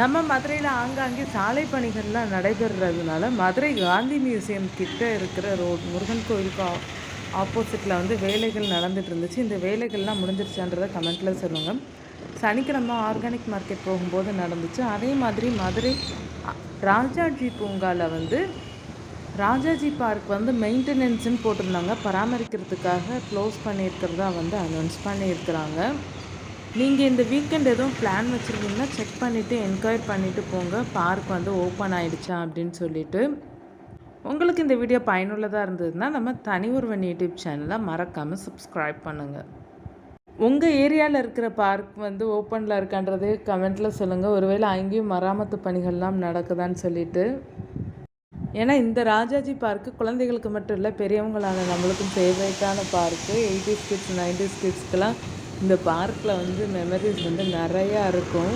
நம்ம மதுரையில் ஆங்காங்கே சாலை பணிகள்லாம் நடைபெறுறதுனால மதுரை காந்தி மியூசியம் கிட்ட இருக்கிற ரோட் முருகன் கோயிலுக்கு ஆப்போசிட்டில் வந்து வேலைகள் நடந்துட்டு இருந்துச்சு. இந்த வேலைகள்லாம் முடிஞ்சிருச்சான்றதை கமெண்ட்டில் சொல்லுங்கள். சனிக்கிழமை ஆர்கானிக் மார்க்கெட் போகும்போது நடந்துச்சு. அதே மாதிரி மதுரை ராஜாஜி பூங்காவில் வந்து ராஜாஜி பார்க் வந்து மெயின்டெனன்ஸுன்னு போட்டிருந்தாங்க, பராமரிக்கிறதுக்காக க்ளோஸ் பண்ணியிருக்கிறதா வந்து அனௌன்ஸ் பண்ணியிருக்கிறாங்க. நீங்கள் இந்த வீக்கெண்ட் எதுவும் பிளான் வச்சுருந்தீங்கன்னா செக் பண்ணிவிட்டு என்கொயர் பண்ணிவிட்டு போங்க, பார்க் வந்து ஓப்பன் ஆகிடுச்சா அப்படின்னு சொல்லிவிட்டு. உங்களுக்கு இந்த வீடியோ பயனுள்ளதாக இருந்ததுன்னா நம்ம தனி ஒருவன் யூடியூப் சேனலை மறக்காமல் சப்ஸ்கிரைப் பண்ணுங்கள். உங்கள் ஏரியாவில் இருக்கிற பார்க் வந்து ஓப்பனில் இருக்கான்றது கமெண்ட்டில் சொல்லுங்கள். ஒருவேளை அங்கேயும் மராமத்து பணிகள்லாம் நடக்குதான்னு சொல்லிவிட்டு. ஏன்னா இந்த ராஜாஜி பார்க்கு குழந்தைகளுக்கு மட்டும் இல்லை, பெரியவங்களான நம்மளுக்கும் ஃபேவரேட்டான பார்க்கு. 80s கிட்ஸ் 90s கிட்ஸ்க்கெலாம் இந்த பார்க்கில் வந்து மெமரிஸ் வந்து நிறையா இருக்கும்.